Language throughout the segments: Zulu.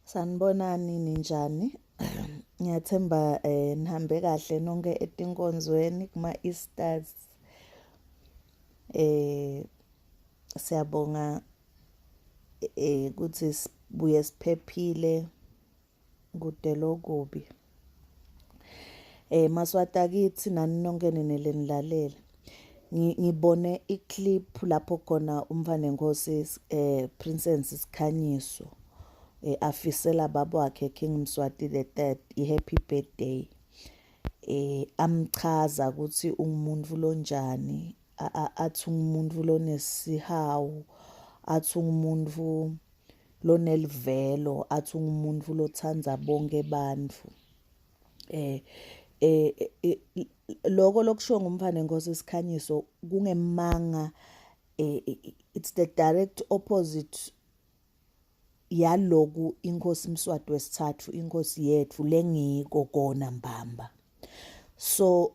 Sanibonani ninjani? Ngiyathemba nihambe kahle nonke etinkonzweni kuma-Easters. Siyabonga ukuthi sibuye siphephile kude lokubi. Maswati akithi nani nonke ninelenilalela. Ngibone iclip lapho khona umfanenkhosi Princess Sikhanyiso afisela baba wakhe King Mswati III i-happy birthday. Amchaza ukuthi ungumuntu lonjani, athi ungumuntu lonesihawu, athi ungumuntu lonelivelo, athi ungumuntu lothanda bonke bantfu. Lokho lokusho ngumfanenkhosi Sikhanyiso kungemanga, it's the direct opposite yaloku inkosi Mswati wesithathu, inkosi yethu lengiko kona Mbamba. So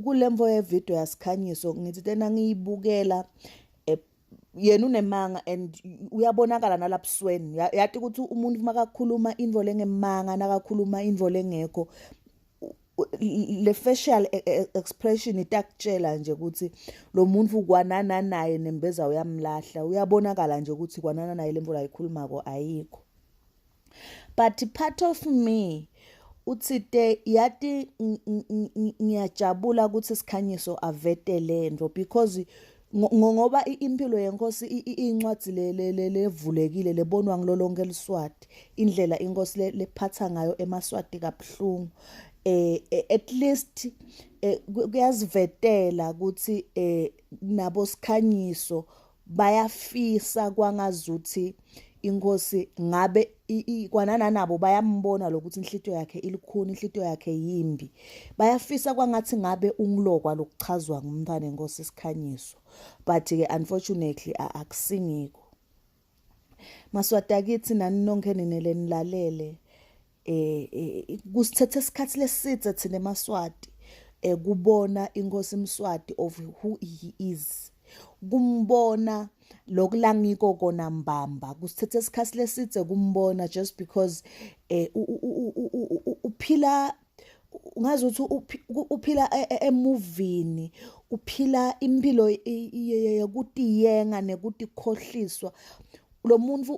kulemvo yevideo yaSikhanyiso ngithi tena ngiyibukela, yena unemanga and uyabonakala nalapsweni. Yathi ukuthi umuntu makakhuluma indvo lengemanga nakakhuluma indvo lengekho, le facial expression itakutshela nje ukuthi lo muntu kwanana naye nembeza uyamlahla, uyabonakala nje ukuthi kwanana naye lemvo la ikhulumako ayikho. But part of me uthite yathi ngiyajabula ukuthi Sikhanyiso avete lento, because ngoba impilo yenkosi incwadi levulekile lebonwa ngilolonke eliswati, indlela inkosi lephatha ngayo emaswati kabuhlungu. At least kuyazivetela ukuthi nabo Sikhanyiso bayafisa kwangazuthi inkosi ngabe kwanana nabo bayambona lokuthi inhlitiyo yakhe ilikhuni, inhlitiyo yakhe yimbi. Bayafisa kwangathi ngabe ungilokwa lokuchazwa ngumfanenkhosi Sikhanyiso, but ke unfortunately akusingiko. Maswati akithi nani nonke ninelenilalele. Kusithethe isikhathi lesidze thina emaswati kubona inkosi Mswati of who he is, kumbona lokulangiko kona Mbamba. Kusithethe isikhathi lesidze kumbona just because uphila ngazuthi uphila emovini, uphila impilo yekutiyenga nekutikhohliswa. Lo muntu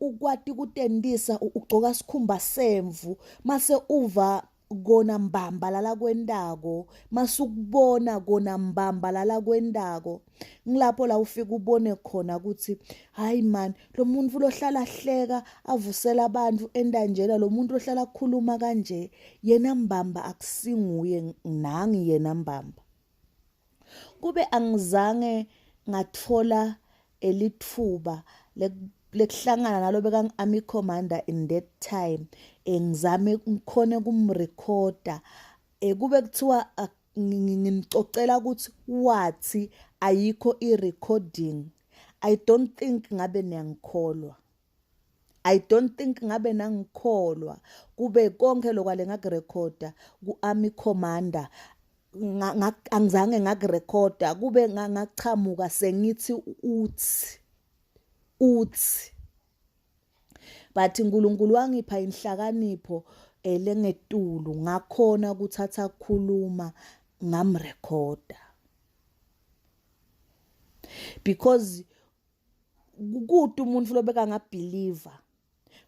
ukwati kutendisa ugcoka sikhumba semvu mase uva kona Mbamba lala kwendako, masukubona kona Mbamba lala kwendako. Ngilapho la ufika ubone khona ukuthi hayi man, lo muntu lohlala hleka avusela abantu endanjela, lo muntu lohlala khuluma kanje, yena Mbamba akusinguye, nangi yena Mbamba. Kube angizange ngatfola elithuba lekuhlangana nalo beka-army commander in that time, ngizame ngikhone kumrecorda. Kube kuthiwa ngimcocela ukuthi wathi ayikho i-recording. I don't think ngabe niyangikholwa. I don't think ngabe nangikholwa. Kube konke lokwale ngakurecorda ku-army commander angizange ngakurecorda. Kube ngachamuka sengithi uthi but uNkulunkulu wangipha inhlakanipho lengetulu, ngakhona ukuthatha khuluma ngamrecorda, because kude umuntu lobeka ngabelieve.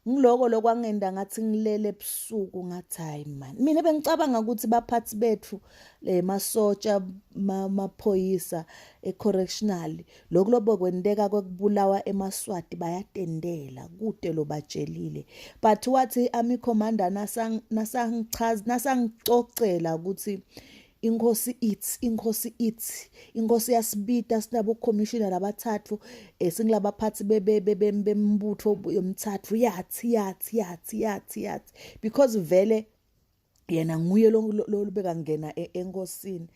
Ngiloko lokwangenda ngathi ngilele ebusuku ngathi hayi man, mina bengicabanga ukuthi baphathi bethu masotsha maphoyisa correctional lokho lobokwendeka kwekubulawa emaswati bayatendela kude lo batshelile. But wathi army commander nasangicocela ukuthi inkosi ithi inkosi yasibita sinabo commissioner labathathu singilaba phathi bembutho yomthathu yathi because vele yena nguye lo beka ngena enkosini.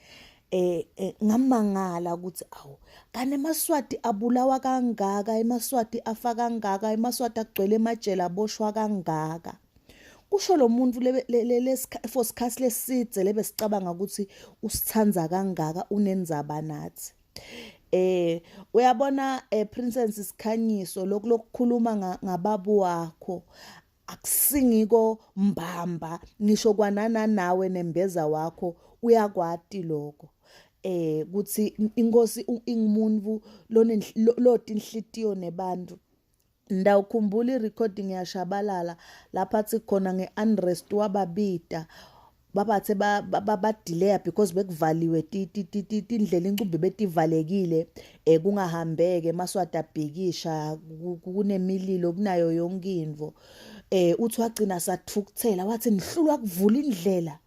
Ngamangala ukuthi awu kane emaswati abulawa kangaka, emaswati afa kangaka, emaswati agcwele emajele aboshwa kangaka. Kusho lo muntu for isikhathi lesidze lebe sicabanga ukuthi usithandza kangaka, unenzaba nathi. Uyabona Princess Sikhanyiso lokukhuluma ngababu wakho akusingiko mbamba ngisho kwanana nawe nembeza wakho uyakwati lokho kuthi inkosi ingumuntu loti inhlitiyo nebantu. Ndawukhumbula irecording yashabalala lapha athi khona ngeunrest wababita babathe badelay because bekuvaliwe indlela incumbi betivalekile kungahambeke maswati abhikisha kunemililo kunayo yonke into uthi wagcina sathukuthela wathi nihlulwa kuvula indlela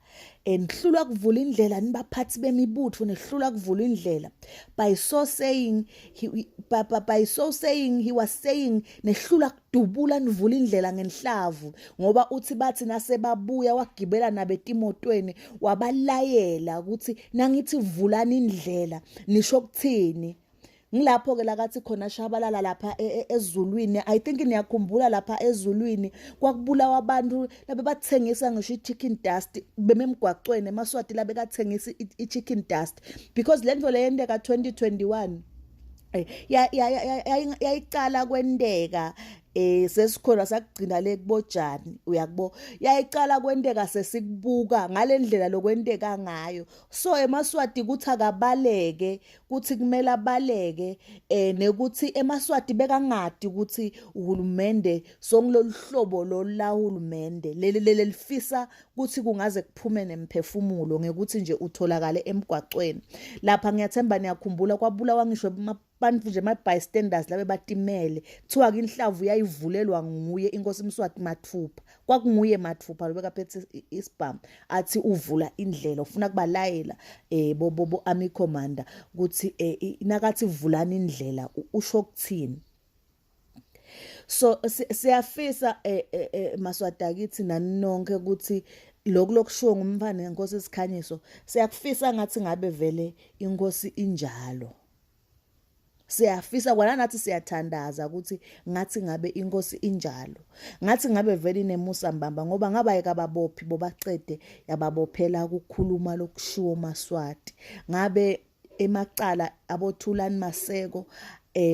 nihlulwa kuvula indlela nibaphathi bemibutho nihlulwa kuvula indlela by so saying he was saying nehlula kudubula nivula indlela ngenhlavu ngoba uthi bathi nasebabuya wagibela nabetimotweni wabalayela ukuthi nangithi vulani indlela nisho ukuthini. Ngilapho ke lakathi khona shabalala lapha ezulwini I think niyakhumbula lapha ezulwini kwakubulawa abantu labe bathengisa ngisho ichicken dust bememgwaqweni emaswati labe kathengisa ichicken dust because lento leyendeka 2021 yayiqala kwendeka sesikhona sakugcina le kubojani uyakubo yayiqala kwendeka sesikubuka ngalendlela lokwendeka ngayo so emaswati kuthi akabaleke kuthi kumele abaleke nekuthi emaswati bekangadi ukuthi uhulumende songiloluhlobo lolahulumende leli lifisa kuthi kungaze kuphume nemphefumulo ngekuthi nje utholakale emgwaqweni lapha ngiyathemba niyakhumbula kwabulawa ngisho abantu nje ama bystanders labe batimele kuthiwa inhlavu yayivulelwa nguye inkosi Mswati Mathupha kwakunguye Mathupha lobekaphethe isibhamu athi uvula indlela ufuna kubalayela bobo army commander ukuthi nakathi vulani indlela usho ukuthini. So siyafisa Maswati akithi naninonke ukuthi lokushiwo ngumfana ngenkosi Sikhanyiso siyakufisa ngathi ngabe vele inkosi injalo. Siyafisa kwana nathi siyathandaza ukuthi ngathi ngabe inkosi injalo ngathi ngabe vele inemusa mbamba ngoba ngabayeka ababophi bobacede yababophela ukukhuluma lokushiwo Maswati ngabe emacala abothulani Maseko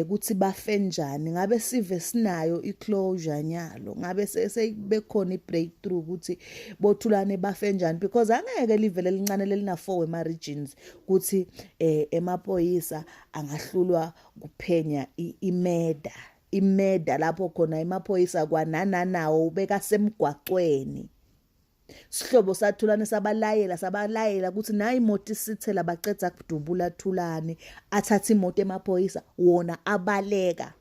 kuthi bafe njani ngabe sive sinayo iclosure nyalo ngabe sebekhona ibreakthrough ukuthi bothulane bafe njani because angeke livele lincane lelina 4 ema regions ukuthi emaphoyisa angahlulwa kuphenya imeda lapho khona emaphoyisa kwanana nawo ubeka semgwaqweni sihlobo sathulane sabalayela ukuthi nayi imoto isithela baceda kudubula thulane athatha imoto emaphoyisa wona abaleka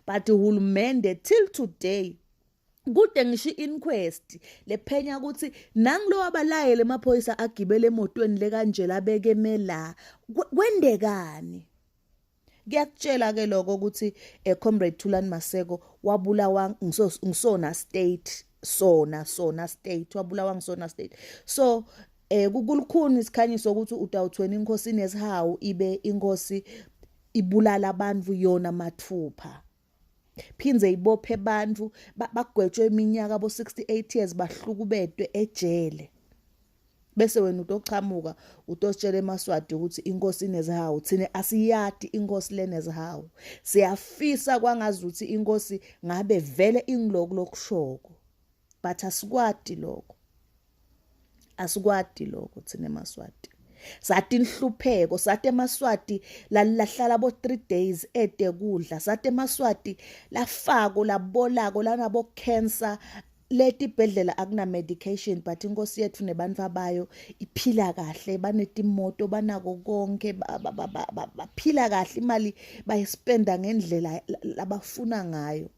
but uhulumende till today kude ngisho inquest lephenya ukuthi nangilo abalayele emaphoyisa agibele emotweni le kanje labeke mela kwendekani. Ngiyakutshela ke lokho ukuthi comrade Thulani Maseko wabulawa ngisona state sona state wabulawa ngisona state so kukulukhuni Isikhanyiso ukuthi utawuthweni inkosi nezihawu ibe inkosi ibulala abantu yona Mathupha phinze ibophe abantu bagwetshwe iminyaka abo 68 years bahlukubedwe ejele bese wena utochamuka utositshela eMaswati ukuthi inkosi nezihawu thina asiyati inkosi lenezihawu siyafisa kwangazuthi inkosi ngabe vele ingiloko lokushoko but asikwati lokho thina eMaswati sathi inhlupheko sathi eMaswati lahlala abo 3 days kudla sathi eMaswati lafako labolako lanabo cancer leti ibhedlela akuna medication but inkosi yethu nebantu abayo iphila kahle banetimoto banako konke baphila kahle imali bayispenda ngendlela labafuna ngayo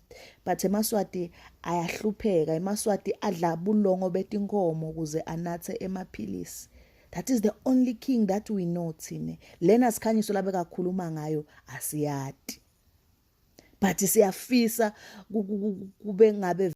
but eMaswati ayahlupheka eMaswati adla bulongo betinkomo ukuze anathe emaphilisi. That is the only king that we know thine lena Sikhanyiso labe kakhuluma ngayo asiyati but siyafisa kube ngabe